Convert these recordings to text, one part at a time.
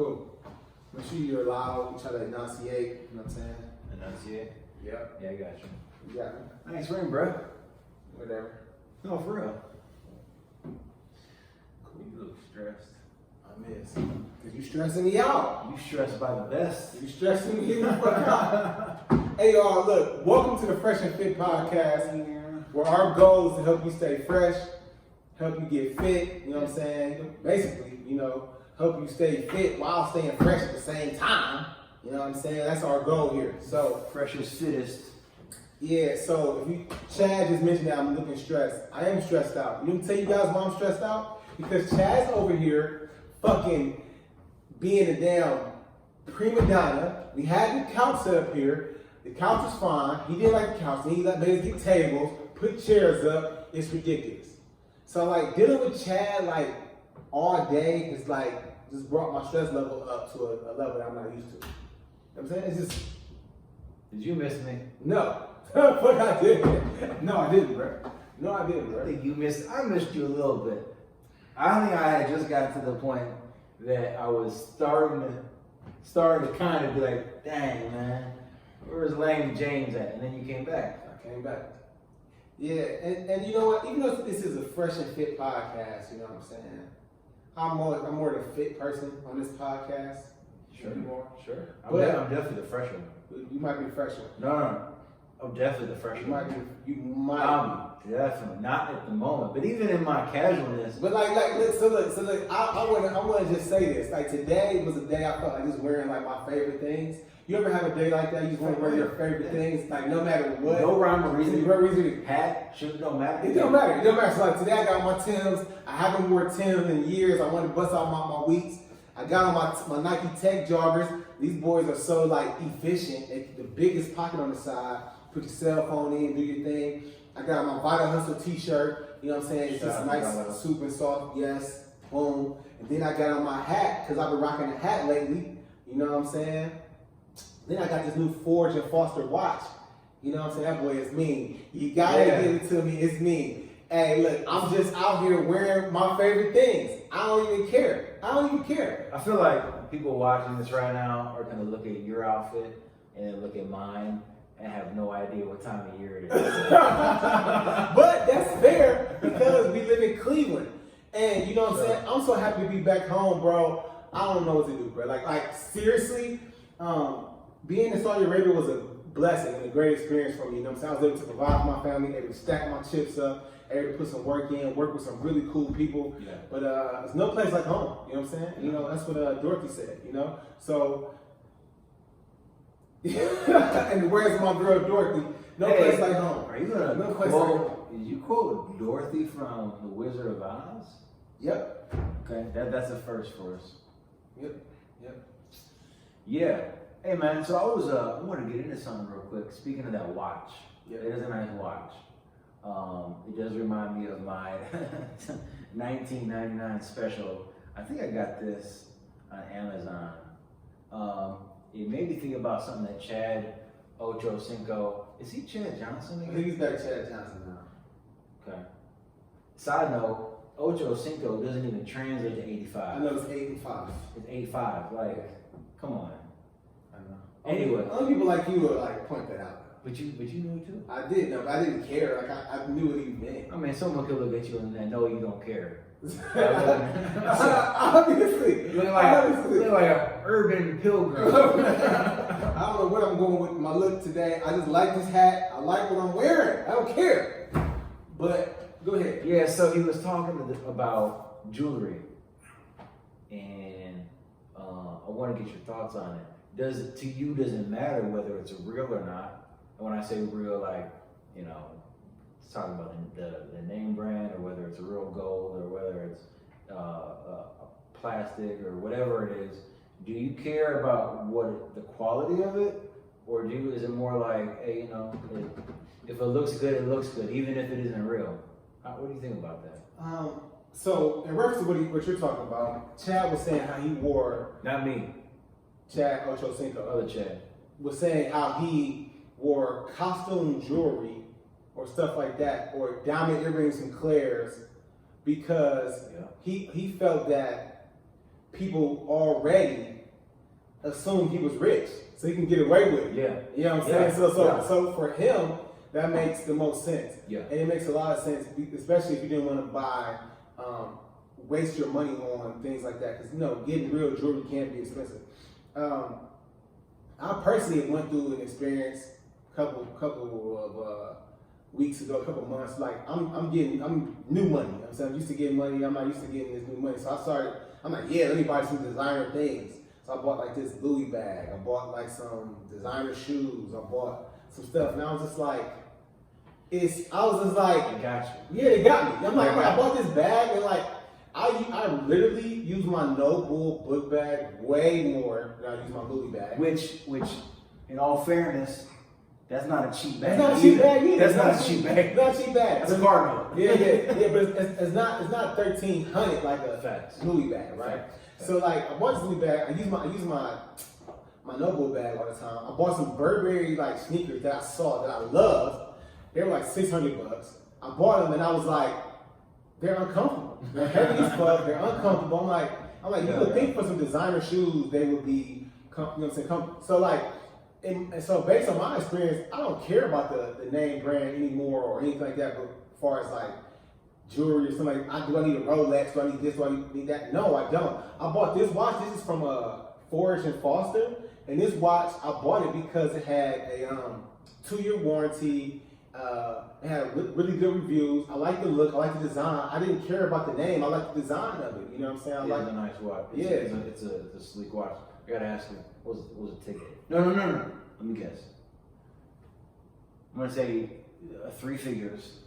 Cool. Make sure you're loud. You try to enunciate. You know what I'm saying? Enunciate? Yep. Yeah, I got you. You got me. Thanks, ring, bro. Whatever. No, for real. Cool, you look stressed. I miss. Cause you stressing me out. You stressed by the best. You stressing me the fuck out. Hey y'all, look. Welcome to the Fresh and Fit podcast, where our goal is to help you stay fresh, help you get fit. You know what I'm saying? Basically, help you stay fit while staying fresh at the same time. You know what I'm saying? That's our goal here. So freshest, fittest. Yeah, so Chad just mentioned that I'm looking stressed. I am stressed out. Let me tell you guys why I'm stressed out. Because Chad's over here fucking being a damn prima donna. We had the couch set up here. The couch is fine. He didn't like the couch. He made us get tables, put chairs up. It's ridiculous. So like dealing with Chad like all day is like just brought my stress level up to a level that I'm not used to. You know what I'm saying? It's just. Did you miss me? No. Fuck, I didn't. No, I didn't, bro. No, I didn't, bro. I think I missed you a little bit. I think I had just got to the point that I was starting to kind of be like, dang, man, where's Lane James at? And then you came back. I came back. Yeah, and you know what? Even though this is a Fresh and Fit podcast, you know what I'm saying? I'm more the fit person on this podcast. Sure. Sure. I'm definitely the fresh one. You might be the fresh one. No. I'm definitely the fresh one. You might be. Definitely. Not at the moment. But even in my casualness. But look, I want to just say this. Like today was a day I felt like just wearing like my favorite things. You ever have a day like that? You just want to wear your favorite things, like no matter what. No rhyme or reason. No reason. Hat, should don't matter. It don't matter. It don't matter. So like today I got my Timbs. I haven't worn Timbs in years. I want to bust out my wheats. I got on my Nike Tech joggers. These boys are so like efficient. The biggest pocket on the side. Put your cell phone in, do your thing. I got my Vital Hustle t-shirt. You know what I'm saying? It's just nice, super soft. Yes. Boom. And then I got on my hat because I've been rocking a hat lately. You know what I'm saying? Then I got this new Forge and Foster watch. You know what I'm saying? That boy is mean. You gotta give it to me. It's mean. Hey, look, I'm just out here wearing my favorite things. I don't even care. I feel like people watching this right now are gonna look at your outfit and then look at mine and have no idea what time of year it is. But that's fair because we live in Cleveland. And you know what I'm saying? I'm so happy to be back home, bro. I don't know what to do, bro. Like seriously, being in Saudi Arabia was a blessing and a great experience for me. You know what I'm saying? I was able to provide for my family, able to stack my chips up, able to put some work in, work with some really cool people. Yeah. But there's no place like home. You know what I'm saying? You know, that's what Dorothy said, you know? So, and where's my girl Dorothy? No place like home. Are you gonna quote? Did you quote Dorothy from The Wizard of Oz? Yep. Okay, that's a first for us. Yep. Yeah. Hey man, so I want to get into something real quick. Speaking of that watch, it is a nice watch. It does remind me of my 1999 special. I think I got this on Amazon. It made me think about something that Chad Ochocinco, is he Chad Johnson again? I think he's back Chad Johnson now. Okay. Side note, Ochocinco doesn't even translate to 85. I know it's 85. It's 85. Like, come on. I know. Anyway. Other people like you would like point that out. But you knew it too? I did know, but I didn't care. Like I knew what he meant. I mean, someone could look at you and know you don't care. Obviously. You look like an urban pilgrim. I don't know what I'm going with my look today. I just like this hat. I like what I'm wearing. I don't care. But go ahead. Yeah, so he was talking about jewelry. And I want to get your thoughts on it. Does it matter whether it's real or not? And when I say real, like, it's talking about the name brand, or whether it's a real gold, or whether it's plastic, or whatever it is. Do you care about the quality of it, or is it more like, hey, if it looks good, it looks good, even if it isn't real? What do you think about that? So in reference to what you're talking about, Chad was saying how he wore. Not me. Chad Ochocinco, other Chad, was saying how he wore costume jewelry or stuff like that, or diamond earrings and clairs, because he felt that people already assumed he was rich, so he can get away with it. Yeah. You know what I'm saying? So Yeah. so for him, that makes the most sense. Yeah. And it makes a lot of sense, especially if you didn't want to buy, waste your money on things like that, because getting real jewelry can be expensive. I personally went through an experience a couple of weeks ago, a couple months. Like I'm new money. You know what I'm saying, I'm used to getting money. I'm not used to getting this new money. So I'm like, yeah, let me buy some designer things. So I bought like this Louis bag. I bought like some designer shoes. I bought some stuff, and I was just like, I got you. yeah, they got me. I'm like, I bought this bag, and like, I literally use my Noble book bag way more than I use my Louis bag. Which, in all fairness, that's not a cheap bag. That's not a cheap bag either. That's not a cheap bag. It's not a cheap bag. That's a car note. Yeah, but it's not $1,300 like a Facts. Louis bag, right? Facts. So like, I bought this Louis bag. I use my Noble bag all the time. I bought some Burberry like sneakers that I saw that I loved. They were like $600. I bought them and I was like, they're uncomfortable. They're heavy as fuck. They're uncomfortable. I'm like, you would think for some designer shoes they would be, comfortable. So like, and so based on my experience, I don't care about the name brand anymore or anything like that. But as far as like jewelry or something, do I need a Rolex? Do I need this? Do I need that? No, I don't. I bought this watch. This is from Forge and Foster, and this watch I bought it because it had a 2-year warranty. It had really good reviews. I like the look. I like the design. I didn't care about the name. I like the design of it. You know what I'm saying? It's a nice watch. It's a sleek watch. I gotta ask you, what was the ticket? No. Let me guess. I'm gonna say 3 figures,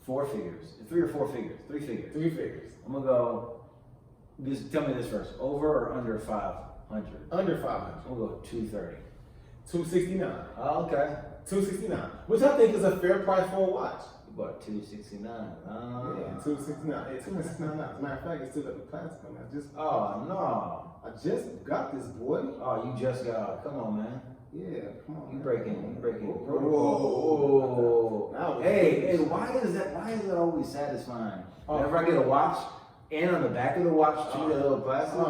4 figures, 3 or 4 figures, 3 figures. 3 figures. I'm gonna go. Just tell me this first. Over or under 500? Under 500. I'm gonna go 230. 269. Oh, okay. 269, which I think is a fair price for a watch. You bought 269. Yeah, 269. Yeah, 269. As a matter of fact, it's still at the plastic one. Oh no. I just got this, boy. Oh, you just got. Come on, man. Yeah, come on. You breaking Whoa. protocol. Hey, why is that always satisfying? Whenever I get a watch, and on the back of the watch, too, that little plastic. I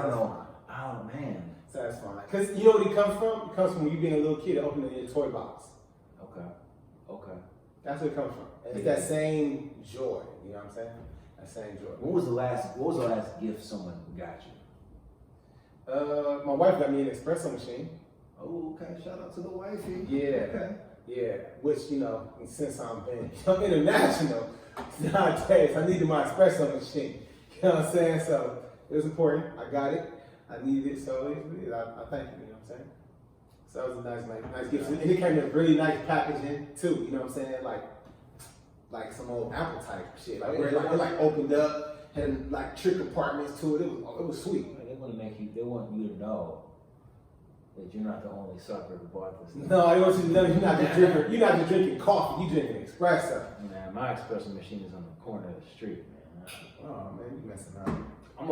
don't know. Oh man. Satisfying. Because you know what it comes from? It comes from you being a little kid opening your toy box. Okay. That's where it comes from. It's that same joy. You know what I'm saying? That same joy. What was the last gift someone got you? My wife got me an espresso machine. Oh, okay. Shout out to the wifey. Yeah. Okay. Yeah. Which, since I'm international nowadays, I needed my espresso machine. You know what I'm saying? So it was important. I got it. I needed it, so I thank you, you know what I'm saying? So that was a nice gift. And it came in really nice packaging too, you know what I'm saying? Like some old Apple type shit. Like where it opened up, had like trick compartments to it. It was sweet. They want you to know that you're not the only sucker who bought this thing. No, I want you to know you're not just drinking coffee, you drinking espresso. Man, my espresso machine is on the corner of the street, man. Oh man, you messing up. I'm a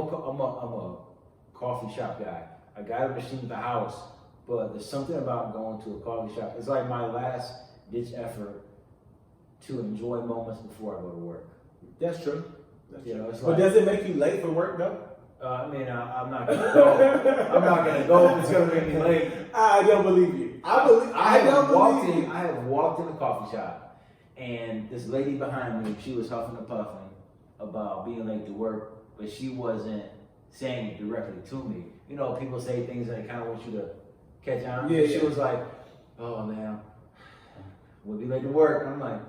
coffee shop guy. I got a machine at the house, but there's something about going to a coffee shop. It's like my last ditch effort to enjoy moments before I go to work. That's true. But does it make you late for work though? I'm not gonna go. I'm not gonna go if it's gonna make me late. I don't believe you. I have walked in a coffee shop, and this lady behind me, she was huffing and puffing about being late to work, but she wasn't saying it directly to me. People say things that they kind of want you to catch on. Yeah, She was like, "Oh man, we'll be late to work." I'm like,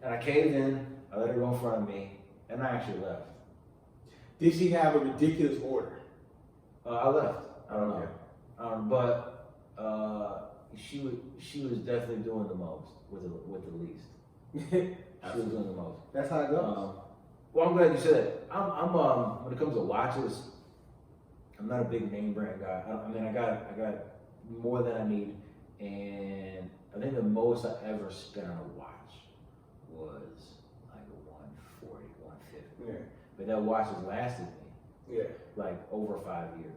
and I caved in. I let her go in front of me, and I actually left. Did she have a ridiculous order? I left. I don't know, but she was definitely doing the most with the least. She was doing the most. That's how it goes. Well, I'm glad you said that. I'm when it comes to watches, I'm not a big name brand guy. I got more than I need, and I think the most I ever spent on a watch was like a 140, 150. Yeah. But that watch has lasted me. Yeah. Like over 5 years.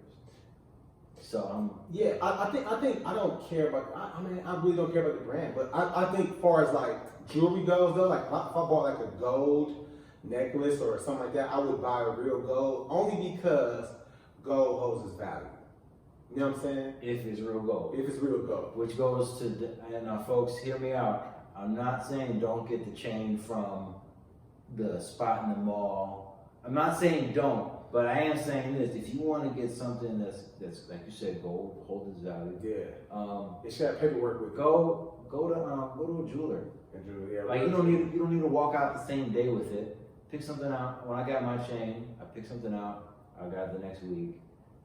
So I think I don't care about. I really don't care about the brand, but I think as far as like jewelry goes though, like if I bought like a gold necklace or something like that, I would buy a real gold only because gold holds its value. You know what I'm saying? If it's real gold. If it's real gold. Which goes to, and now folks, hear me out. I'm not saying don't get the chain from the spot in the mall. I'm not saying don't, but I am saying this: if you want to get something that's like you said, gold, hold its value. Yeah. It should have paperwork with it. Go to a jeweler. Yeah, Like you don't need to walk out the same day with it. Pick something out. When I got my chain, I picked something out. I got it the next week,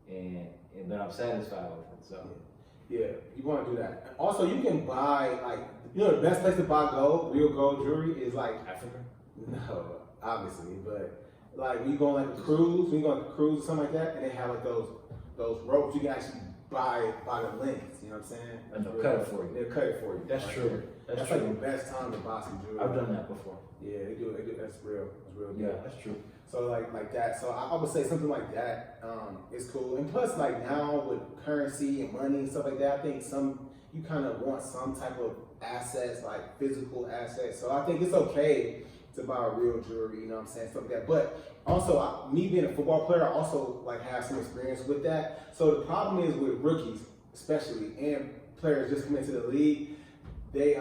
and then I'm satisfied with it. So yeah, you want to do that. Also, you can buy the best place to buy gold, real gold jewelry is like Africa. No, obviously, but like when you go on like a cruise, when you go on a cruise or something like that, and they have like those ropes, you can actually buy the lengths. You know what I'm saying? And they'll cut it for you. They'll cut it for you. That's right true. there. That's true. like the best time to buy some jewelry. I've done that before. Yeah, they do. That's real. It's real. Yeah, that's true. So like that. So I would say something like that is cool. And plus, like now with currency and money and stuff like that, I think you kind of want some type of assets, like physical assets. So I think it's okay to buy real jewelry. You know what I'm saying? Stuff like that. But also, me being a football player, I also like have some experience with that. So the problem is with rookies, especially, and players just coming into the league, they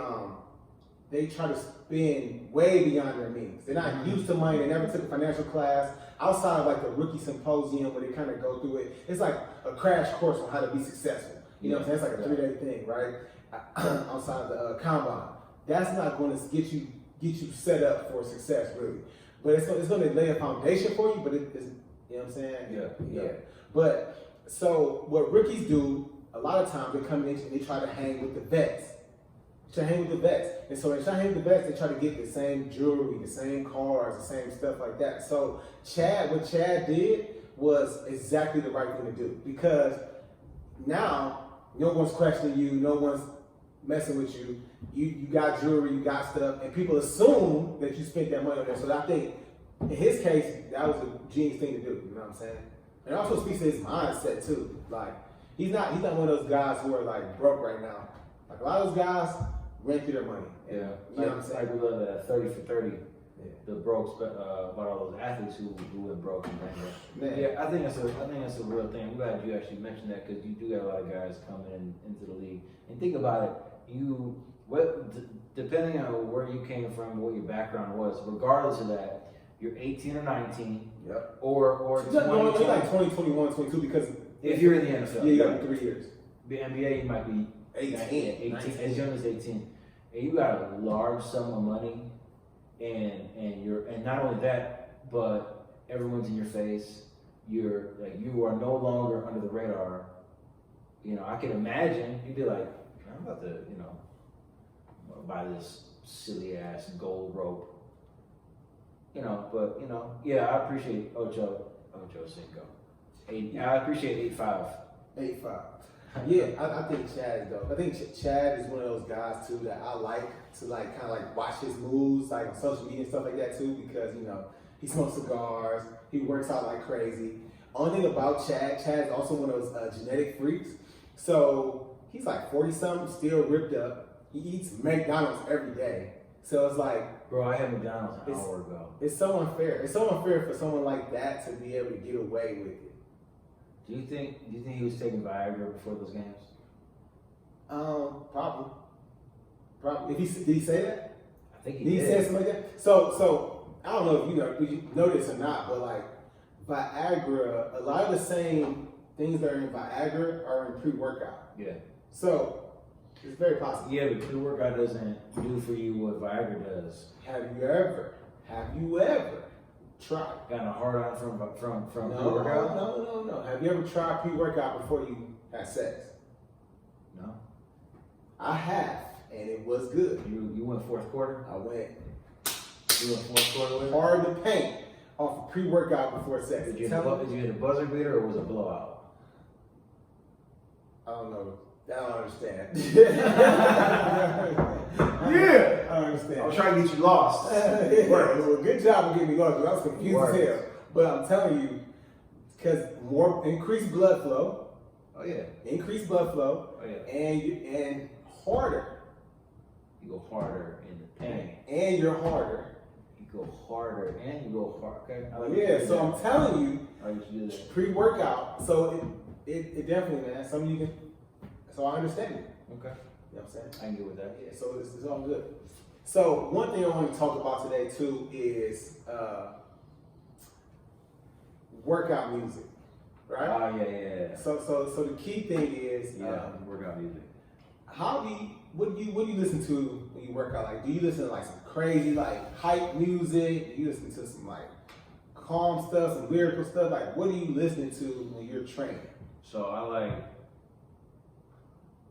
try to spend way beyond their means. They're not used to money. They never took a financial class. Outside of like the rookie symposium where they kind of go through it, it's like a crash course on how to be successful. You know what I'm saying? It's like a 3-day thing, right? Outside of the combine. That's not going to get you set up for success, really. But it's going to lay a foundation for you, but it's, you know what I'm saying? Yeah. But so what rookies do, a lot of times they come in and they try to hang with the vets. And so when they try to hang with the vets, they try to get the same jewelry, the same cars, the same stuff like that. So what Chad did was exactly the right thing to do, because now no one's questioning you, no one's messing with you. You got jewelry, you got stuff, and people assume that you spent that money on that. So I think in his case, that was a genius thing to do. You know what I'm saying? And it also speaks to his mindset too. Like he's not one of those guys who are like broke right now. Like a lot of those guys rent through their money. Yeah, you know what I'm saying? Like we love that 30 for 30. Yeah. The broke, about all those athletes who went broke and ran. Yeah, I think that's a real thing. I'm glad you actually mentioned that, because you do have a lot of guys coming into the league. And think about it, depending on where you came from, what your background was, regardless of that, you're 18 or 19, yep. or 20. You're like 20, 21, 22, because if you're in the NFL, you got 3 years. The NBA, you might be 18, as young as 18, and you got a large sum of money, and not only that, but everyone's in your face. You are no longer under the radar. You know, I can imagine you'd be like, I'm about to, buy this silly ass gold rope. Yeah, I appreciate Ocho Cinco. I appreciate 8'5". 8'5". Yeah, I think Chad is dope. I think Chad is one of those guys too that I like to kind of watch his moves on social media and stuff like that too, because he smokes cigars, he works out like crazy. Only thing about Chad's also one of those genetic freaks. So he's like 40 something, still ripped up. He eats McDonald's every day. So it's like, bro, I had McDonald's an hour ago. It's so unfair. It's so unfair for someone like that to be able to get away with it. Do you think he was taking Viagra before those games? Probably. Did he say that? I think he did. He say something like that? So I don't know if you know this or not, but like Viagra, a lot of the same things that are in Viagra are in pre-workout. Yeah. So it's very possible. Yeah, but pre-workout doesn't do for you what Viagra does. Have you ever tried? Got a hard on from pre-workout? No. Have you ever tried pre-workout before you had sex? No. I have, and it was good. You went fourth quarter? I went. You went fourth quarter with it? Hard to paint off of pre-workout before sex. Did you hit a buzzer beater or was it a blowout? I don't know. I don't understand. Yeah, I don't understand. I was trying to get you lost. Well, good job of getting me lost. I was confused as hell. But I'm telling you, because more increased blood flow. Oh yeah. Increased blood flow. Oh yeah. And harder. You go harder in the pain. And you're harder. you go harder and you go hard. Okay. I like Yeah, so I'm telling you, I like to do that. pre-workout. So it definitely, man. Some of you can. So I understand it. Okay. You know what I'm saying? I can get with that. Yeah. So it's all good. So one thing I want to talk about today too is workout music, right? Oh yeah. So the key thing is Workout music. What do you listen to when you work out? Like, do you listen to like some crazy like hype music? Do you listen to some like calm stuff, some lyrical stuff? Like, what are you listening to when you're training? So I like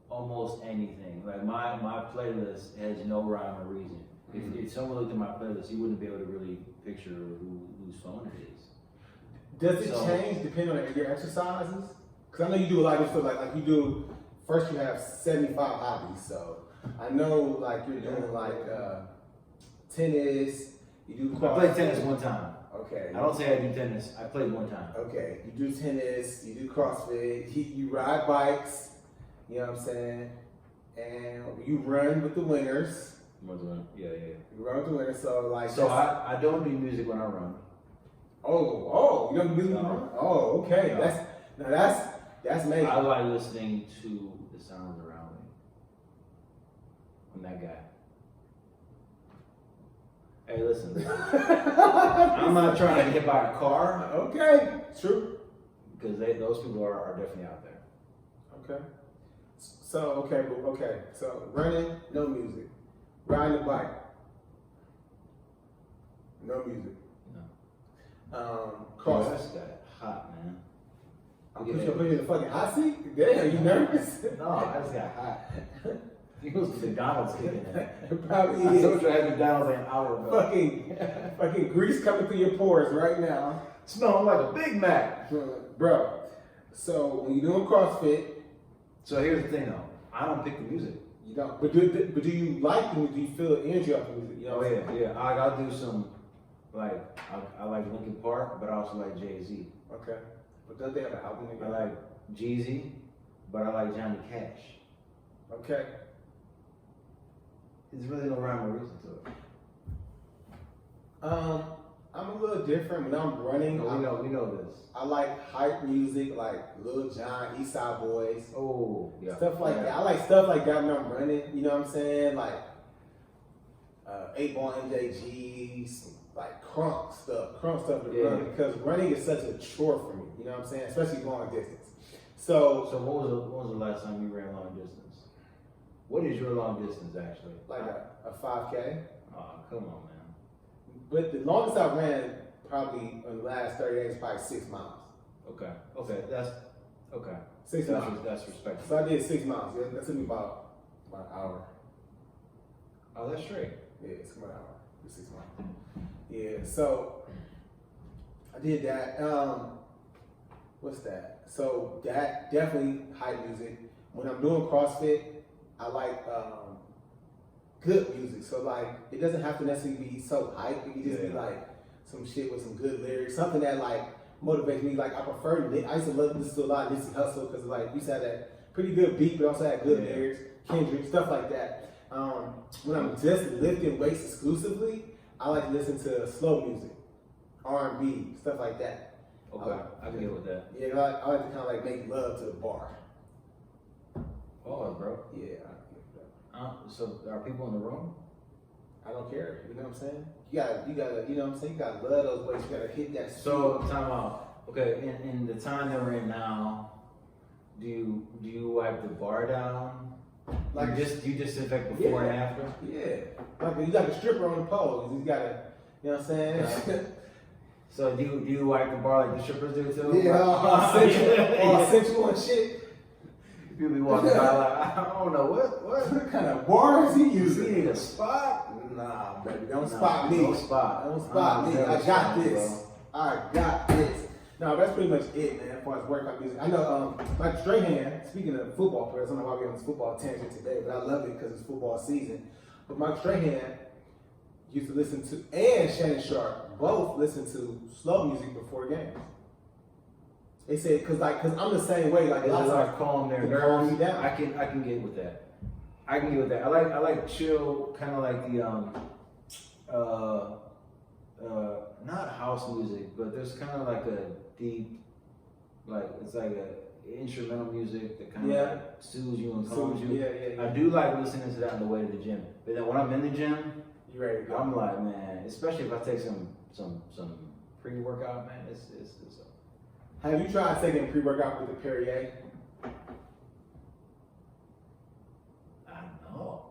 almost anything. Like my playlist has no rhyme or reason. If someone looked at my playlist, you wouldn't be able to really picture whose phone it is. Does it change depending on your exercises? Because I know you do a lot of stuff like you do. First, you have 75 hobbies, so I know like you're doing like tennis. You do. I played tennis one time. Okay. I don't say I do tennis. I played one time. Okay. You do tennis. You do CrossFit. You ride bikes. You know what I'm saying? And you run with the winners. Yeah. You run with the winners. So like. So I don't do music when I run. Oh, you don't do music when you run? Oh, okay. No. That's amazing. I like listening to the sounds around me. I'm that guy. Hey, listen. I'm not trying to get hit by a car. Okay, true. Because those people are definitely out there. Okay. So So running, no music. Riding the bike, no music. No. Cross. Oh, that's got hot, man. I'm put you in the fucking hot seat. Damn, you nervous? No, I just got hot. It was McDonald's kicking in. It probably I is. told you I had McDonald's like an hour ago. Fucking grease coming through your pores right now. Smelling like a Big Mac. Bro, so when you're doing CrossFit. So here's the thing though. I don't pick the music. You don't. But do you like them? Do you feel the energy off the music? You know yeah. I'll do some, like, I like Linkin Park, but I also like Jay-Z. Okay. But don't they have an album I together? like Jeezy, but I like Johnny Cash. Okay. There's really no rhyme or reason to it. I'm a little different when I'm running. We know this. I like hype music, like Lil Jon, East Side Boys, Oh, yeah. stuff like that. I like stuff like that when I'm running. You know what I'm saying? Like 8-Ball MJG, like crunk stuff to run because running is such a chore for me. You know what I'm saying? Especially long distance. So what was the last time you ran long distance? What is your long distance actually? like a 5K. Oh, come on, man. But the longest I ran probably in the last 30 days, probably 6 miles. Okay, that's okay. 6 miles. That's respectable. So I did 6 miles. Yeah, that took me about an hour. Oh, that's straight. Yeah, it's about an hour. 6 miles. Yeah, so I did that. What's that? So that definitely hype music. When I'm doing CrossFit, I like good music. So like it doesn't have to necessarily be so hype. It can just be like some shit with some good lyrics, something that like motivates me. Like I used to listen to a lot of Nipsey Hussle because like we used to have that pretty good beat, but also had good lyrics, Kendrick, stuff like that. When I'm just lifting weights exclusively, I like to listen to slow music, R&B, stuff like that. Okay, I can get with that. Yeah, I like to kind of like make love to the bar. Pause, bro. Yeah. So are people in the room? I don't care. You know what I'm saying? You gotta, you know what I'm saying? You gotta love those weights. You gotta hit that. So time out. Okay, in the time that we're in now, do you wipe the bar down? Like do you disinfect before and after? Yeah. Like you got a stripper on the pole. You gotta, you know what I'm saying? So do you wipe the bar like the strippers do too? Yeah, all sensual and shit. People be walking by like, I don't know What kind of bars he using? You need a spot? Nah, baby, don't spot me. Don't spot. Don't spot me. I got this. I got this. No, that's pretty much it, man, as far as workout music. I know, Mike Strahan, speaking of football players, I don't know why we're on this football tangent today, but I love it because it's football season. But Mike Strahan used to listen to, and Shannon Sharp, both listen to slow music before games. They said, cause I'm the same way, like It's lots like of calm their calm nerves. me down. I can get with that. I like chill, kind of like the not house music, but there's kind of like a deep, like it's like a instrumental music that kind of like soothes you and calms you. Yeah. I do like listening to that on the way to the gym. But then when I'm in the gym, You ready to go? I'm like, man, especially if I take some pre-workout, man, it's Have you tried taking pre-workout with the Perrier? I don't know.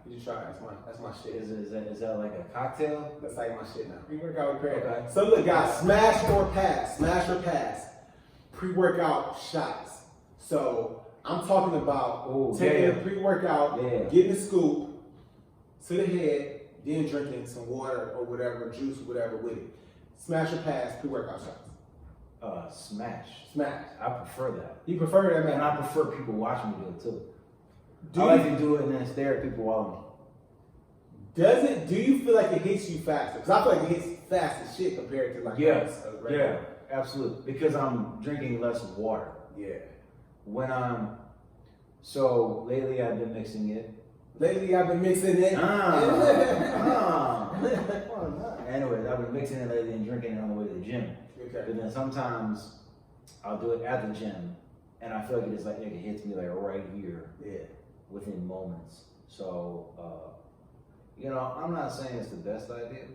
You try it. That's my shit. Is that like a cocktail? That's like my shit now. Pre-workout with Perrier. Okay. So look, guys, smash or pass. Pre-workout shots. So I'm talking about taking a pre-workout, getting a scoop to the head, then drinking some water or whatever, juice or whatever with it. Smash or pass pre-workout shots. Smash. I prefer that. You prefer that, man? And I prefer people watching me do it too. I like to do it and then stare at people while Do you feel like it hits you faster? Because I feel like it hits fast as shit compared to like yeah, absolutely. Because I'm drinking less water. Yeah. So lately I've been mixing it. Anyways, I've been mixing it lately and drinking it on the way to the gym. Okay. But then sometimes I'll do it at the gym, and I feel like it hits me like right here. Yeah. Within moments. So, I'm not saying it's the best idea.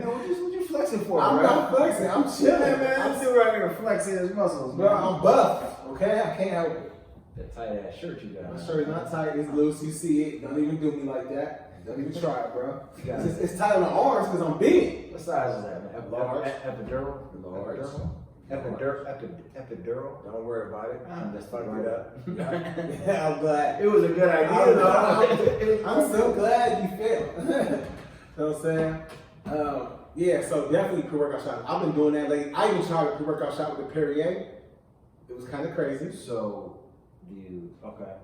What you flexing for? I'm not flexing. I'm chilling, man. I'm still right here flexing his muscles, bro. I'm buff. Okay, I can't help it. That tight ass shirt you got. My shirt is not tight. It's loose. You see it. Don't even do me like that. Don't even try it, bro. It's tight on my arms because I'm big. What size is that, man? Large. Epidural. Large. Epidural. Don't worry about it. That's fucked it up. Yeah, I'm glad. It was a good idea, though. I'm so glad you failed. You know what I'm saying? Yeah, so definitely pre-workout shot. I've been doing that lately. I even tried a pre-workout shot with the Perrier. It was kind of crazy. So, okay.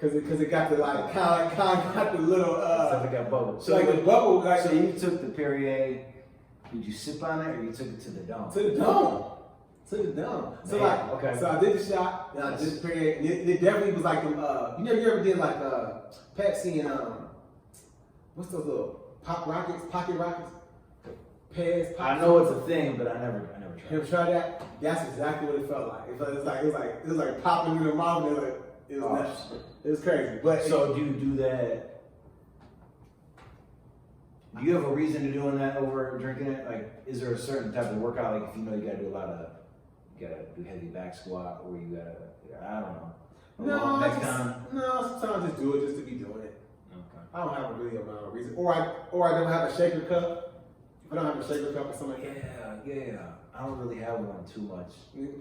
Cause it got the like kind of got the little Stuff got bubble. So like the bubble like so you took the Perrier. Did you sip on it or you took it to the dome? To the dome. So so I did the shot and I did the Perrier. And it definitely was like you ever did like Pepsi and what's those little pocket rockets? Pez. I know it's a thing, but I never tried. You ever tried that? That's exactly what it felt like. It was like popping in the mouth. It was nuts. It was crazy. But so do you do that? Do you have a reason to doing that over drinking it? Like, is there a certain type of workout? Like, if you know you gotta do you gotta do heavy back squat, or you gotta, I don't know. No, sometimes I just do it just to be doing it. Okay. I don't have a really amount of reason. Or I don't have a shaker cup. If I don't have a shaker cup or something like that. Yeah. I don't really have one too much.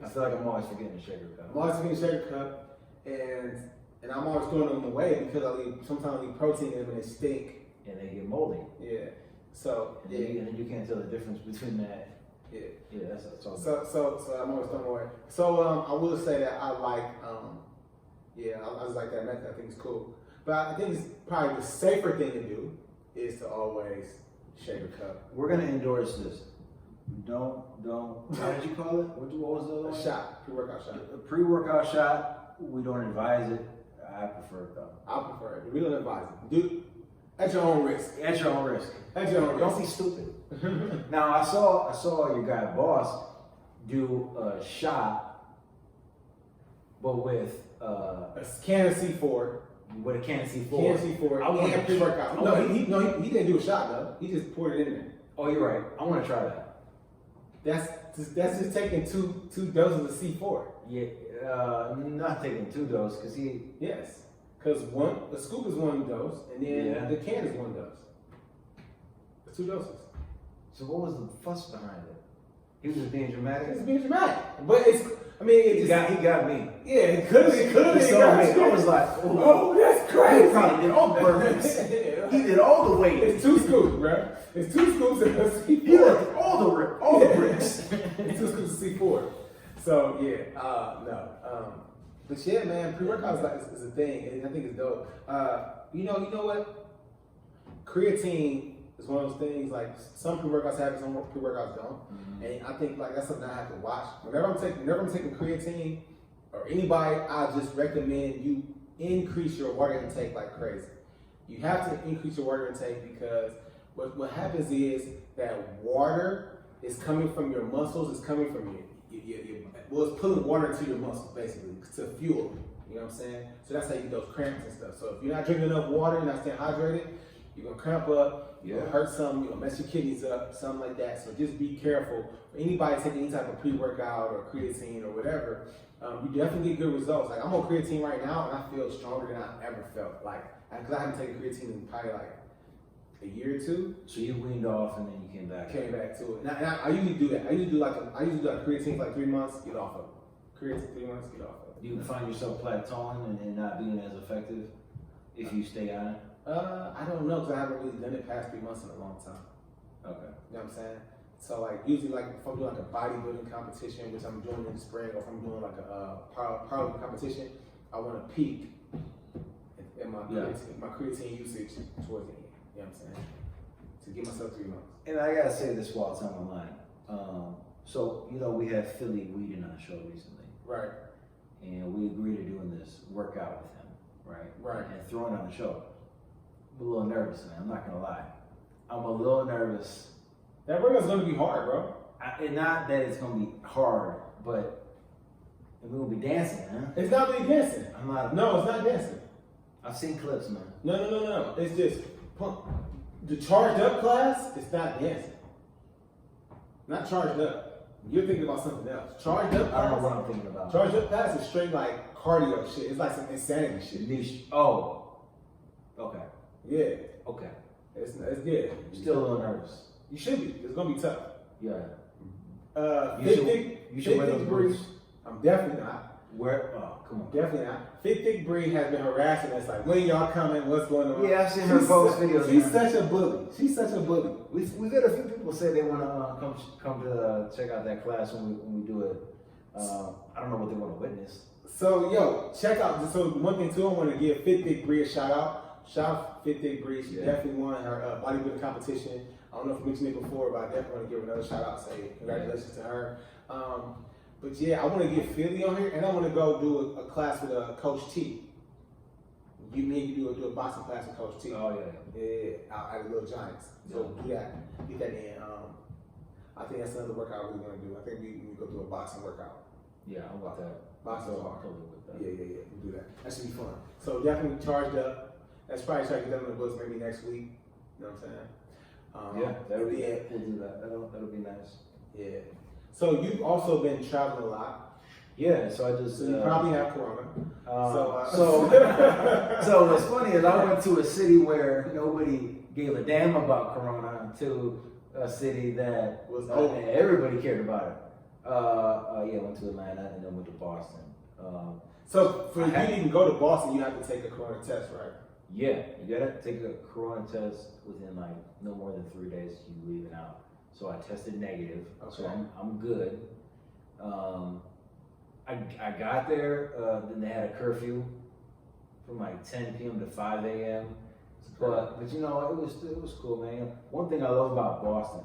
I feel like I'm always forgetting a shaker cup. I'm always forgetting a shaker cup, and I'm always throwing them away because sometimes I leave protein in them and they stink. And they get moldy. Yeah. So and then you can't tell the difference between that. Yeah, that's all. So I'm always throwing away. So I will say that I like I just like that method. I think it's cool. But I think it's probably the safer thing to do is to always shake a cup. We're gonna endorse this. Don't. What did you call it? What was the other one? A shot, pre-workout shot. A pre-workout shot. We don't advise it. I prefer it though. I prefer it. We don't advise it. Do at your own risk. At your own risk. At your own risk. Don't be stupid. Now I saw your guy Boss do a shot, but with a can of C4. With a can of C4. Can of C4 and pre-workout. He didn't do a shot though. He just poured it in there. Oh, you're right. I want to try that. That's just taking two doses of C4. Yeah, not taking 2 doses because Yes, because the scoop is 1 dose, and then the can is 1 dose. It's 2 doses. So what was the fuss behind it? He was just being dramatic. He was being dramatic, but he got me. Yeah, it could have been. I was like, oh, that's crazy. He probably did all the burpees. He did all the weight. It's 2 scoops, bro. It's 2 scoops of C4. He did all the bricks. It's 2 scoops of C4. So no. But yeah, man, pre-workout is a thing, and I think it's dope. You know what? Creatine is one of those things. Like some pre-workouts have it, some pre-workouts don't. Mm-hmm. And I think like that's something I have to watch. Whenever I'm taking creatine or anybody, I just recommend you increase your water intake like crazy. You have to increase your water intake because what happens is that water is coming from your muscles, it's coming from well, it's pulling water into your muscles basically to fuel them. You know what I'm saying? So that's how you get those cramps and stuff. So if you're not drinking enough water, you're not staying hydrated, you're gonna cramp up, you're gonna hurt something, you're gonna mess your kidneys up, something like that. So just be careful. For anybody taking any type of pre-workout or creatine or whatever, you definitely get good results. Like I'm on creatine right now and I feel stronger than I ever felt. Like, because I haven't taken creatine in probably like a year or two. So you weaned off and then you came back. Came back to it. And I usually do that. I usually do like creatine for like 3 months, get off of it. Creatine 3 months, get off of it. Do you find yourself plateauing and not being as effective if you stay on it? I don't know because I haven't really done it past 3 months in a long time. Okay. You know what I'm saying? So like usually like if I'm doing like a bodybuilding competition, which I'm doing in the spring, or if I'm doing like a powerlifting competition, I want to peak in my creatine usage towards the end. You know what I'm saying? To give myself 3 months. And I gotta say this while it's on my mind. So you know we had Philly Whedon on the show recently, Right. and we agreed to doing this workout with him, right? Right. And throwing on the show. I'm a little nervous, man. I'm not gonna lie. I'm a little nervous. That workout's gonna be hard, bro. And not that it's gonna be hard, but we're gonna be dancing, man. It's not really dancing. I'm not. No, it's not dancing. I've seen clips, man. No. It's just the charged up class. It's not dancing. Not charged up. You're thinking about something else. Charged up class. I don't know what I'm thinking about. Charged up class is straight like cardio shit. It's like some insanity shit. Niche. Oh. Okay. Yeah. Okay. It's good. Still a little nervous. You should be. It's gonna be tough. Yeah. You should wear those boots. I'm definitely not. Where? Oh, come on. Definitely not. Fit Thick Bree has been harassing us like, when y'all coming? What's going on? Yeah, I've seen her post videos. She's such a bully. She's such a bully. We've had a few people say they want to come to check out that class when we do it. I don't know what they want to witness. So yo, check out. So one thing too, I want to give Fit Thick Bree a shout out. Shout out Fit Thick Bree. She definitely won her bodybuilding competition. I don't know if I mentioned it before, but I definitely want to give her another shout out. Say congratulations to her. But yeah, I want to get Philly on here, and I want to go do a class with Coach T. Me and you do a boxing class with Coach T. Oh yeah. Yeah, out at the Little Giants. So do that. Get that in. I think that's another workout we want to do. I think we go do a boxing workout. Yeah, I'm with that. Boxing hard. Totally with that. Yeah. We'll do that. That should be fun. So definitely charged up. That's probably try to get that in the books maybe next week. You know what I'm saying? Yeah, that'll be it. We'll do that. That'll be nice. Yeah. So you've also been traveling a lot. Yeah, so I just. So you probably have corona. So what's funny is I went to a city where nobody gave a damn about corona to a city that was everybody cared about it. Yeah, went to Atlanta and then went to Boston. So for you to even go to Boston, you have to take a corona test, right? Yeah, you gotta take a corona test within like no more than 3 days you leave it out. So I tested negative, so I'm good. I got there, then they had a curfew from like 10 p.m. to 5 a.m. But you know, it was cool, man. One thing I love about Boston,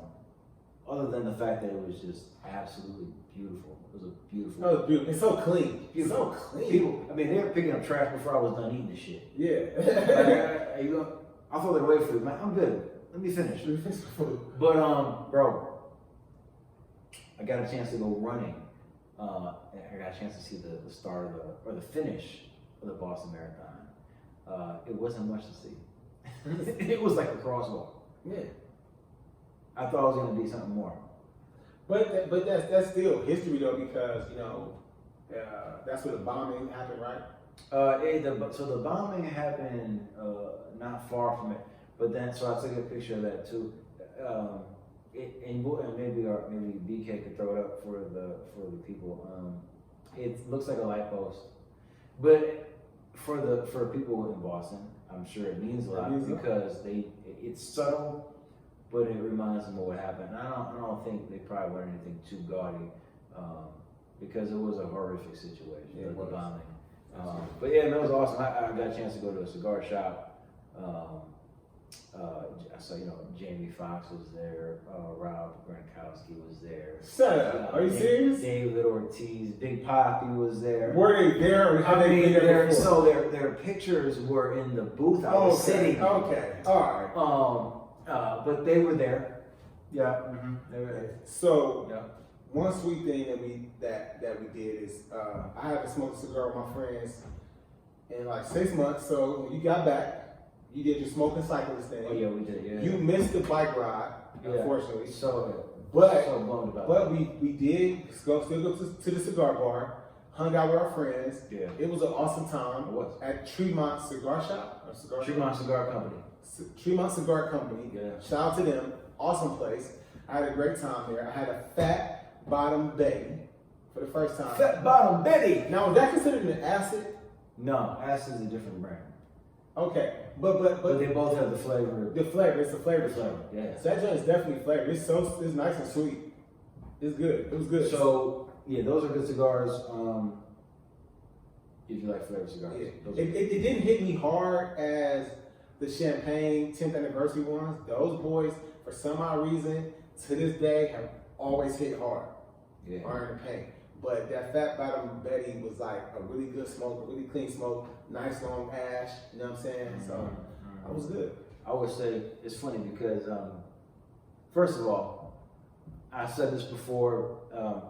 other than the fact that it was just absolutely beautiful. It was a beautiful. Oh, it's beautiful. It's so clean. Beautiful. So clean. People, I mean, they were picking up trash before I was done eating the shit. Yeah. I'll throw that away for you, man. I'm good. Let me finish. But bro, I got a chance to go running. I got a chance to see the start of the finish of the Boston Marathon. It wasn't much to see. It was like a crosswalk. Yeah. I thought it was gonna be something more. But that's still history though, because you know that's where the bombing happened, right? So the bombing happened not far from it, but then so I took a picture of that too. And maybe BK could throw it up for the people. It looks like a light post, but for people in Boston, I'm sure it means a lot because it's subtle, but it reminds them of what happened. I don't think they probably want anything too gaudy because it was a horrific situation. Yeah, the bombing. But yeah, that was awesome. I got a chance to go to a cigar shop. I saw, Jamie Foxx was there, Rob Gronkowski was there. Shut up. Are you serious? David Ortiz, Big Papi was there. Were they there or had they been there before? So their pictures were in the booth I was sitting in. Okay. All right. But they were there. Yeah. They were there. So Yeah. one sweet thing that we did is I haven't smoked a cigar with my friends in like 6 months. So when you got back, you did your smoking cyclist thing. Oh yeah, we did. Yeah. You missed the bike ride, unfortunately. So But bummed about but we did still go to the cigar bar, hung out with our friends. Yeah. It was an awesome time. It was. At Tremont Cigar Shop. Tremont Cigar Company. Tremont Cigar Company. Yeah. Shout out to them. Awesome place. I had a great time there. I had a fat bottom Betty for the first time. Fat Bottom Betty. Now, was that considered an acid? No, Acid is a different brand. Okay, but But they both have the flavor. the flavor. It's the flavor. Yeah. So that joint is definitely flavored. It's nice and sweet. It's good. It was good. So yeah, those are good cigars. If you like flavored cigars, Yeah. those It didn't hit me hard as the Champagne 10th anniversary ones. Those boys, for some odd reason, to this day, have always hit hard. yeah. Are in the paint. But that Fat Bottom Betty was like a really good smoke, a really clean smoke, nice long ash, you know what I'm saying? So that was good. I would say it's funny because first of all, I said this before.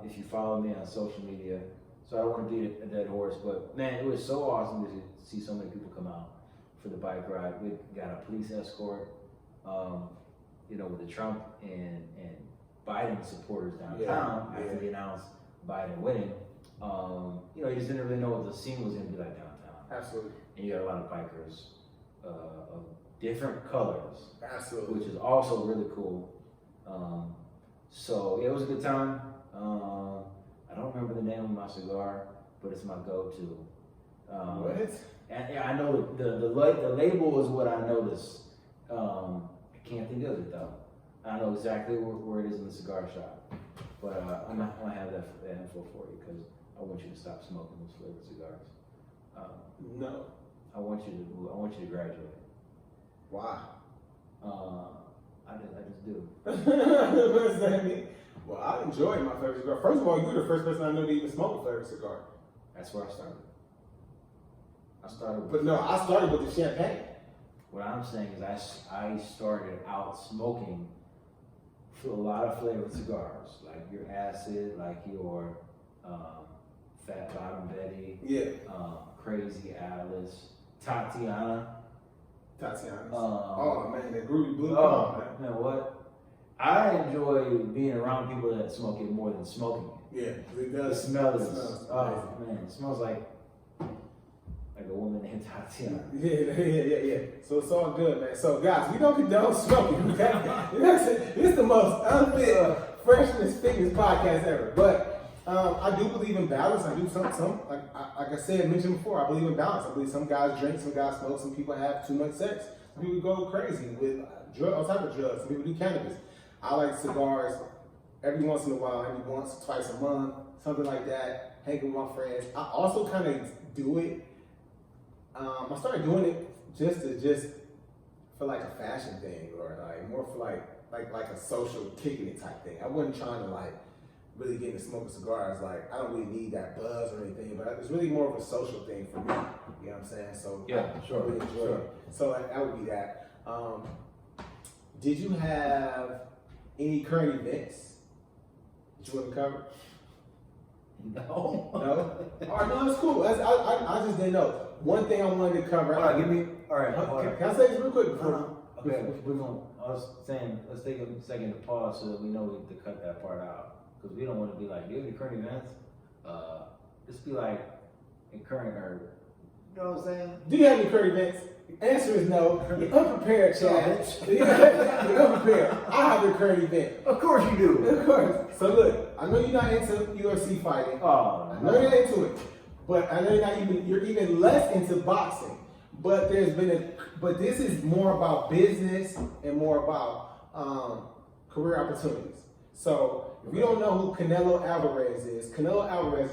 If you follow me on social media, so I don't want to beat a dead horse, but man, it was so awesome to see so many people come out for the bike ride. We got a police escort, with the Trump and Biden supporters downtown after they announced Biden winning. You just didn't really know what the scene was going to be like downtown. Absolutely. And you got a lot of bikers of different colors. Absolutely. Which is also really cool. So yeah, it was a good time. I don't remember the name of my cigar, but it's my go-to. What? And yeah, I know the label is what I noticed. I can't think of it though. I know exactly where it is in the cigar shop, but I'm not gonna have that info for you because I want you to stop smoking those flavored cigars. No. I want you to graduate. Why? I just do. What does that mean? Well, I enjoyed my favorite cigar. First of all, you're the first person I know to even smoke a favorite cigar. That's where I started. But no, I started with the champagne. What I'm saying is I started out smoking a lot of flavored cigars, like your Acid, like your Fat Bottom Betty, Crazy Alice, Tatiana. Oh man, that groovy blue. Oh man, what? I enjoy being around people that smoke it more than smoking it. Yeah, it does. The smell is smells man, it smells like a woman named Tatiana. Yeah. So it's all good, man. So guys, we don't condone smoking. Okay? This is the most unfit, freshness, fitness podcast ever. But I do believe in balance. I do some like I said, mentioned before. I believe in balance. I believe some guys drink, some guys smoke, some people have too much sex. Some people go crazy with all type of drugs. Some people do cannabis. I like cigars every once in a while, maybe once or twice a month, something like that. Hanging with my friends. I also kind of do it. I started doing it just for like a fashion thing, or like more for like a social kicking it type thing. I wasn't trying to like really get into smoking cigars. Like I don't really need that buzz or anything, but it's really more of a social thing for me. You know what I'm saying? So Yeah, sure. I really enjoy it. So that would be that. Did you have any current events that you want to cover? No. No? All right, no, it's cool. I just didn't know. One thing I wanted to cover. All right, Can I say this real quick? Okay, I was saying, let's take a second to pause so that we know we have to cut that part out. Because we don't want to be like, do you have any current events? Just be like, in current, or, you know what I'm saying? Do you have any current events? The answer is no. You're unprepared, Chad. You're unprepared. I have a current event. Of course you do. Of course. So look, I know you're not into UFC fighting. Oh, I know you're not into it. But I know you're even less into boxing. But but this is more about business and more about career opportunities. So if you don't know who Canelo Alvarez is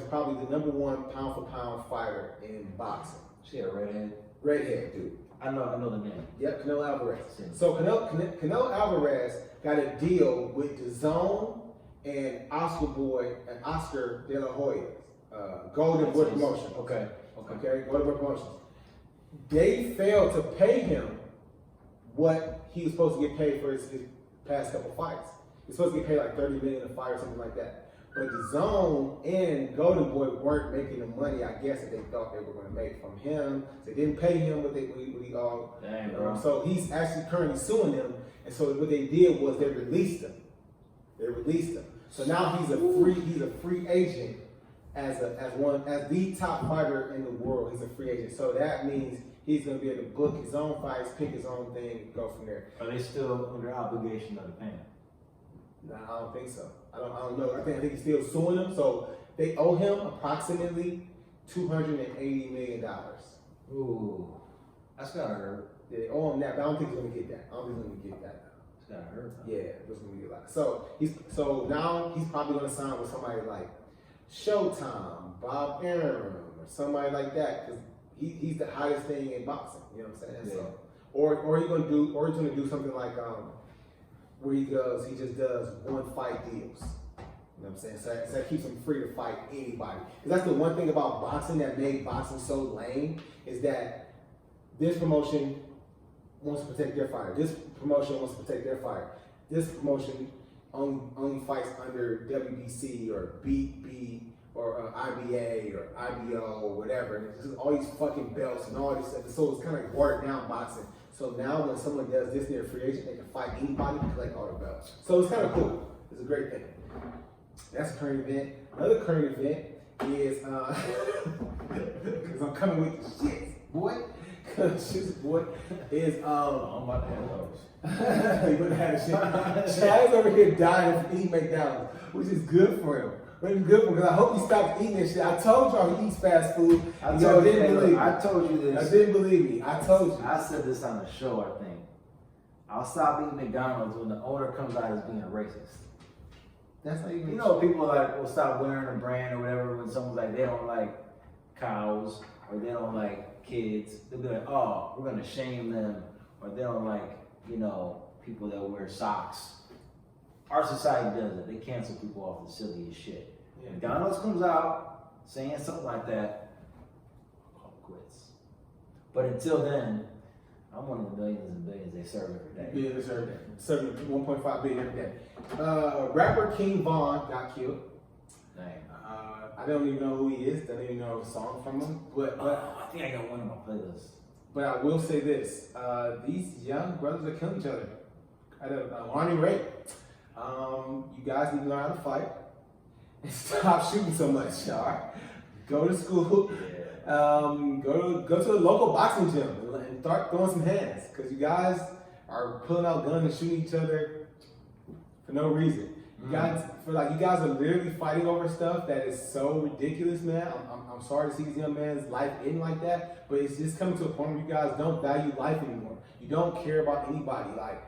probably the #1 pound for pound fighter in boxing. She a redhead? Redhead, dude. I know the name. Yep, Canelo Alvarez. So Canelo Alvarez got a deal with DAZN and Oscar De La Hoya, Golden Boy Promotions. Okay, Golden Boy Promotions. They failed to pay him what he was supposed to get paid for his past couple fights. He's supposed to get paid like $30 million a fight or something like that. But the Zone and Golden Boy weren't making the money, I guess, that they thought they were going to make from him. So they didn't pay him what he all. Dang, bro. So he's actually currently suing them. And so what they did was they released him. So now he's a free agent as the top fighter in the world. He's a free agent. So that means he's going to be able to book his own fights, pick his own thing, and go from there. Are they still under obligation of the payment? No, I don't think so. I don't know. I think he's still suing them. So they owe him approximately $280 million. Ooh, that's gotta hurt. They owe him that, but I don't think he's gonna get that. It's gotta hurt. Huh? Yeah, it's gonna get a lot. So now he's probably gonna sign with somebody like Showtime, Bob Arum, or somebody like that, because he's the hottest thing in boxing. You know what I'm saying? Yeah. So, or he's gonna do something like where he just does one fight deals. You know what I'm saying? So that keeps him free to fight anybody. Because that's the one thing about boxing that made boxing so lame, is that this promotion wants to protect their fighter. This promotion wants to protect their fighter. This promotion only fights under WBC or BB or IBA or IBO or whatever. And it's just all these fucking belts and all this stuff. So it's kind of like watered down boxing. So now when someone does this, they're a free agent, they can fight anybody and collect all the belts. So it's kind of cool. It's a great thing. That's a current event. Another current event is, because I'm coming with the shit, boy. Is, I'm about to have those. you better have the shit. Chad's over here dying to eat McDonald's, which is good for him. Because I hope he stops eating this shit. I told y'all he eats fast food. Y'all didn't believe me. I told you this. I didn't believe me. I told you. I said this on the show, I think. I'll stop eating McDonald's when the owner comes out as being a racist. That's not even. You know, people like will stop wearing a brand or whatever when someone's like, they don't like cows or they don't like kids. They'll be like, oh, we're gonna shame them, or they don't like, you know, people that wear socks. Our society does it. They cancel people off the silliest shit. Yeah. McDonald's comes out saying something like that, call it quits. But until then, I'm one of the millions and billions they serve every day. Yeah, they serve that. Serving 1.5 billion every day. Rapper King Von got killed. Dang. I don't even know who he is. Don't even know a song from him. But I think I got one on my playlist. But I will say this: these young brothers are killing each other. At an alarming rate. You guys need to learn how to fight and stop shooting so much. All right, go to school. Go to a local boxing gym and start throwing some hands, because you guys are pulling out guns and shooting each other for no reason. You guys are literally fighting over stuff that is so ridiculous, man. I'm sorry to see this young man's life end like that, but it's just coming to a point where you guys don't value life anymore. You don't care about anybody. Like,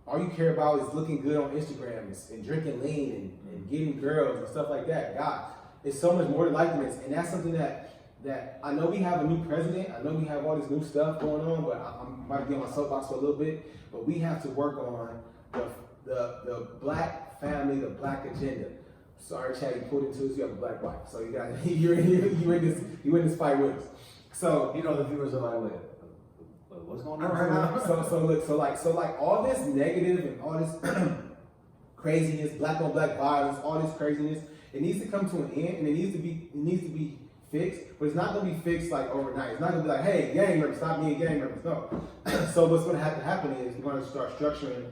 all you care about is looking good on Instagram and drinking lean and getting girls and stuff like that. God, it's so much more to life than this, and that's something that I know we have a new president. I know we have all this new stuff going on, but I might be on my soapbox for a little bit. But we have to work on the black family, the black agenda. Sorry, Chad, you pulled into us. You have a black wife, so you got you're in this fight with us. So you know the viewers are like, wait, what's going on right now? So like all this negative and all this craziness, black on black violence, all this craziness, it needs to come to an end, and it needs to be fixed, but it's not gonna be fixed like overnight. It's not gonna be like, hey, gang members, stop being gang members. No. So what's gonna have to happen is we're gonna start structuring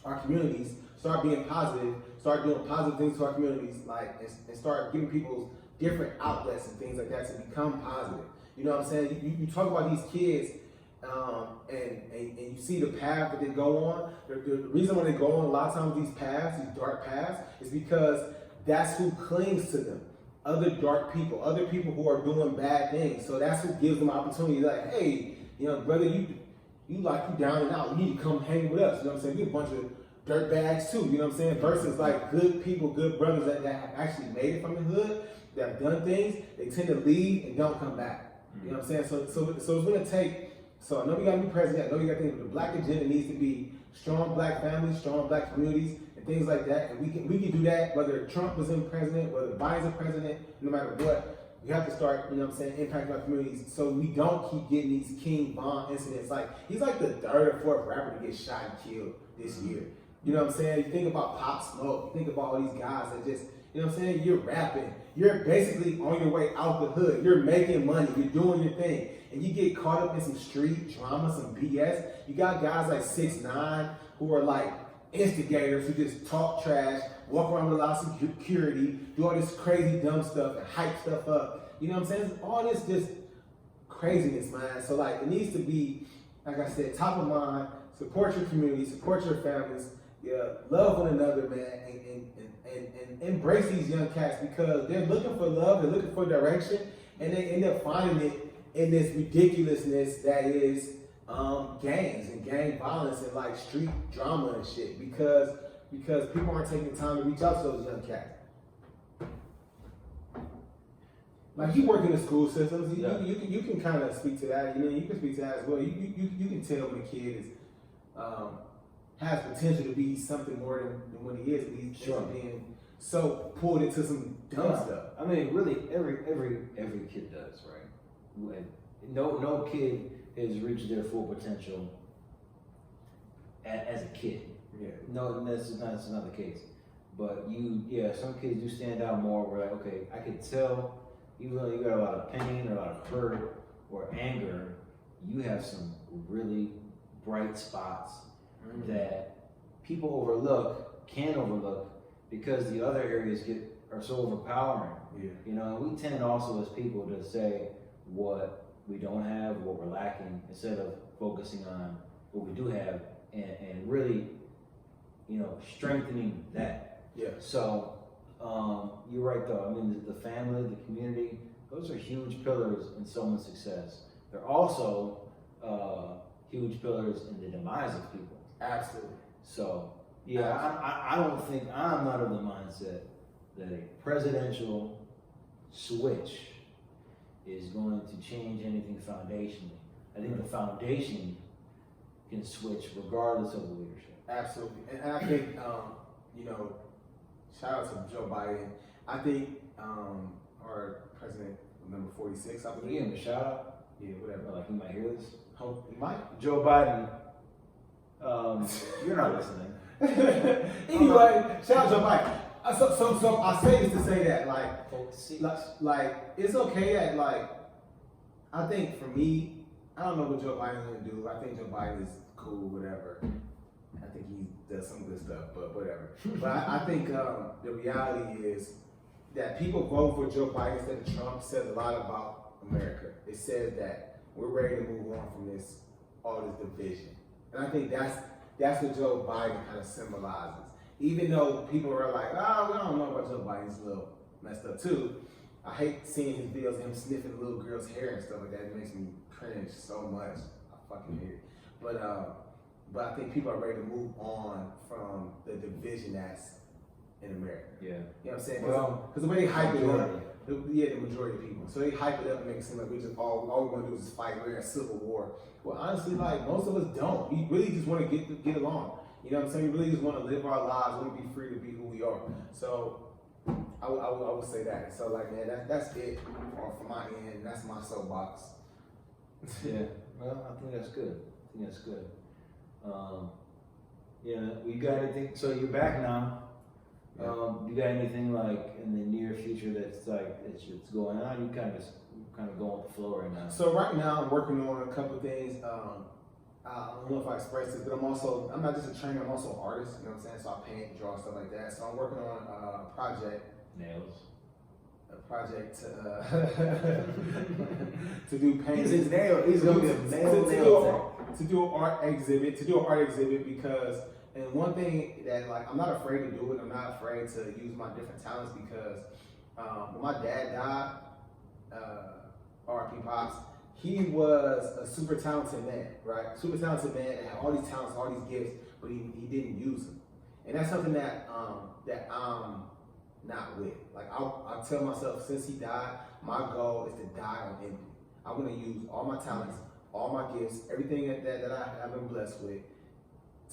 our communities, start being positive, start doing positive things to our communities, like and start giving people different outlets and things like that to become positive. You know what I'm saying? You talk about these kids, and you see the path that they go on. The reason why they go on a lot of times these paths, these dark paths, is because that's who clings to them. Other dark people, other people who are doing bad things. So that's who gives them opportunity. Like, hey, you know, brother, you down and out. You need to come hang with us. You know what I'm saying? We a bunch of dirt bags too. You know what I'm saying? Versus like good people, good brothers that have actually made it from the hood, that have done things. They tend to leave and don't come back. You know what I'm saying? So it's gonna take. So I know we got a new president. I know we got things, but the black agenda needs to be strong black families, strong black communities, and things like that. And we can do that whether Trump was in president, whether Biden's a president, no matter what. We have to start, you know what I'm saying, impacting our communities so we don't keep getting these King Von incidents. Like, he's like the third or fourth rapper to get shot and killed this year. You know what I'm saying? You think about Pop Smoke, you think about all these guys that just, you know what I'm saying? You're rapping. You're basically on your way out the hood. You're making money. You're doing your thing. And you get caught up in some street drama, some BS. You got guys like 6ix9ine who are like instigators who just talk trash, walk around with a lot of security, do all this crazy dumb stuff and hype stuff up. You know what I'm saying? All this just craziness, man. So like, it needs to be, like I said, top of mind. Support your community, support your families, love one another, man, and embrace these young cats because they're looking for love, they're looking for direction, and they end up finding it in this ridiculousness that is gangs and gang violence and like street drama and shit because people aren't taking the time to reach out to those young cats. Like, you work in the school systems, you can kind of speak to that. You know, you can speak to that as well. You can tell when a kid is has potential to be something more than what he is. He's being so pulled into some dumb stuff. I mean, really, every kid does, right? No kid has reached their full potential as a kid. Yeah. No, that's not the case. But some kids do stand out more. Where like, okay, I could tell, even though you got a lot of pain or a lot of hurt or anger, you have some really bright spots that people can overlook because the other areas are so overpowering. Yeah. You know, we tend also as people to say what we don't have, what we're lacking, instead of focusing on what we do have and really, you know, strengthening that. Yeah. So you're right though. I mean, the family, the community, those are huge pillars in someone's success. They're also huge pillars in the demise of people. Absolutely. So, I don't think, I'm not of the mindset that a presidential switch is going to change anything foundationally. I think the foundation can switch regardless of the leadership. Absolutely. And I think, you know, shout out to Joe Biden. I think our president, number 46, I Can believe. you give him a shout out? Yeah, whatever. Like he might hear this. Hope he might. Joe Biden, you're not listening. Anyway, shout out Joe Biden. So I say this to say that, like it's okay that, like, I think for me, I don't know what Joe Biden's gonna do. I think Joe Biden is cool, whatever. I think he does some good stuff, but whatever. But I think the reality is that people vote for Joe Biden instead of Trump says a lot about America. It says that we're ready to move on from all this division. And I think that's what Joe Biden kind of symbolizes. Even though people are like, we don't know about Joe Biden, he's a little messed up too. I hate seeing his videos of him sniffing the little girl's hair and stuff like that. It makes me cringe so much. I fucking hate it. But I think people are ready to move on from the division that's in America. Yeah. You know what I'm saying? Well, because the way they hype it up, the majority of people. So they hype it up and make it seem like we just all we want to do is fight. We're in a civil war. Well, honestly, like, most of us don't. We really just want to get along. You know what I'm saying? We really just want to live our lives. We want to be free to be who we are. So I would say that. So, like, man, that's it from my end. That's my soapbox. Yeah. Well, I think that's good. You got anything? So you're back now. You got anything like in the near future that's going on? You kind of going with the flow right now. So right now I'm working on a couple of things. I don't know if I expressed this, but I'm not just a trainer, I'm also an artist, you know what I'm saying? So I paint, draw, stuff like that. So I'm working on a project. Nails. A project to do paintings. He's gonna be a nail. To do an art exhibit because, and one thing that, like, I'm not afraid to do it. I'm not afraid to use my different talents because when my dad died, R.I.P. Pops, he was a super talented man, right? Super talented man that had all these talents, all these gifts, but he didn't use them. And that's something that I'm not with. Like, I tell myself, since he died, my goal is to die on empty. I want to use all my talents, all my gifts, everything that I have been blessed with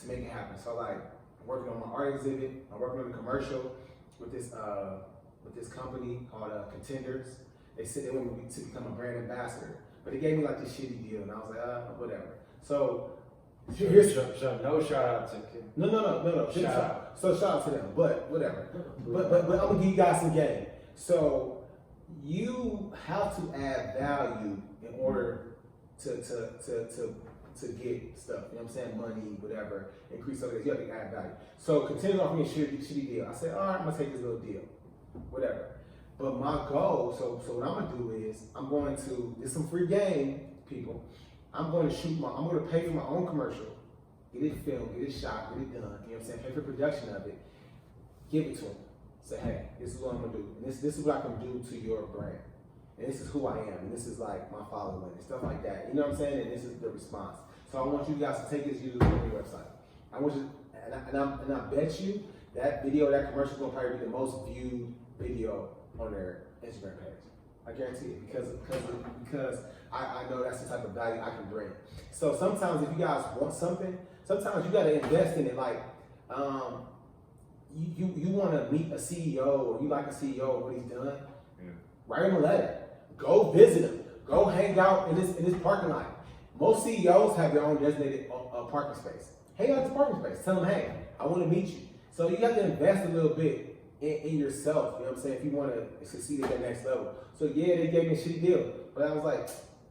to make it happen. So, like, I'm working on my art exhibit. I'm working on a commercial with this company called Contenders. They said they wanted me to become a brand ambassador, but they gave me like this shitty deal, and I was like, whatever. So here's no shout out to Kim. No. Shout out. So shout out to them, but whatever. But I'm gonna give you guys some game. So you have to add value in order to get stuff. You know what I'm saying? Money, whatever. Increase something. You have to add value. So continue offering me a shitty deal. I said, all right, I'm gonna take this little deal, whatever. But my goal, so what I'm gonna do is I'm going to, it's some free game, people. I'm going to pay for my own commercial, get it filmed, get it shot, get it done. You know what I'm saying? Pay for production of it, give it to them. Say, hey, this is what I'm gonna do. And this is what I can do to your brand. And this is who I am. And this is like my following and stuff like that. You know what I'm saying? And this is the response. So I want you guys to take this, use it on your website. I want you, and I bet you that video, that commercial is gonna probably be the most viewed video on their Instagram page. I guarantee it, because I know that's the type of value I can bring. So sometimes if you guys want something, sometimes you gotta invest in it. Like you want to meet a CEO, or you like a CEO and what he's done. Yeah. Write him a letter. Go visit him. Go hang out in this parking lot. Most CEOs have their own designated parking space. Hang out in the parking space. Tell them, hey, I want to meet you. So you have to invest a little bit in yourself, you know what I'm saying, if you want to succeed at that next level. So yeah, they gave me a shitty deal, but I was like,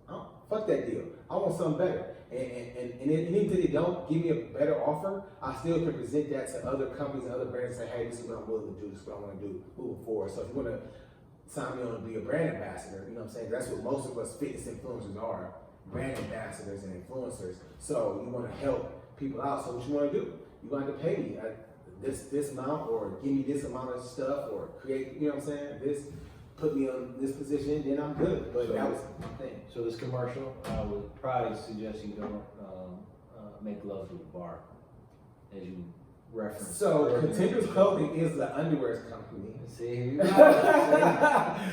oh, fuck that deal. I want something better. And even if they don't give me a better offer, I still can present that to other companies and other brands and say, hey, this is what I'm willing to do, this is what I want to do moving forward. So if you want to sign me on to be a brand ambassador, you know what I'm saying, that's what most of us fitness influencers are, brand ambassadors and influencers. So you want to help people out. So what you want to do? You want to pay me this amount, or give me this amount of stuff, or create, you know what I'm saying, this, put me on this position, then I'm good. But that was my thing. So this commercial, I would probably suggest you don't make love to the bar, as you referenced. So Contenders Clothing is the underwear company. See, here you go.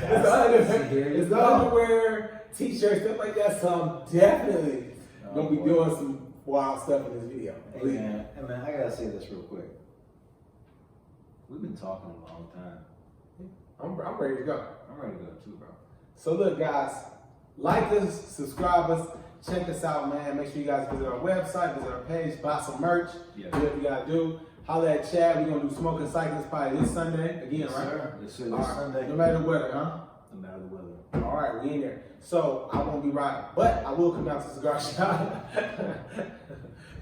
It's the underwear, t-shirts, stuff like that. So I'm definitely gonna be doing some wild stuff in this video. Hey man, I gotta say this real quick. We've been talking a long time. I'm ready to go. I'm ready to go too, bro. So look, guys, like us, subscribe us, check us out, man. Make sure you guys visit our website, visit our page, buy some merch. Yeah. Do what you gotta do. Holla at Chad. We're gonna do Smoking Cyclists probably this Sunday again, yes, right? Sir. Yes, sir. This right. Sunday. No matter the weather, huh? No matter the weather. All right, we in there. So I won't be riding, but I will come out to Cigar Shop.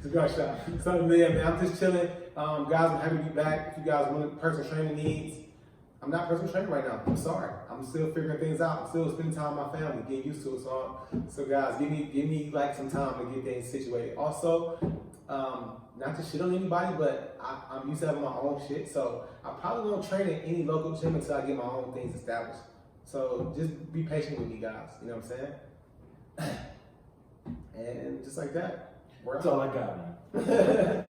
Cigar Shop. So man, I'm just chilling. Guys, I'm happy to be back. If you guys want personal training needs, I'm not personal training right now. I'm sorry. I'm still figuring things out. I'm still spending time with my family, getting used to it. So guys, give me like some time to get things situated. Also, not to shit on anybody, but I'm used to having my own shit. So I probably won't train at any local gym until I get my own things established. So just be patient with me, guys. You know what I'm saying? And just like that. That's all I got, man.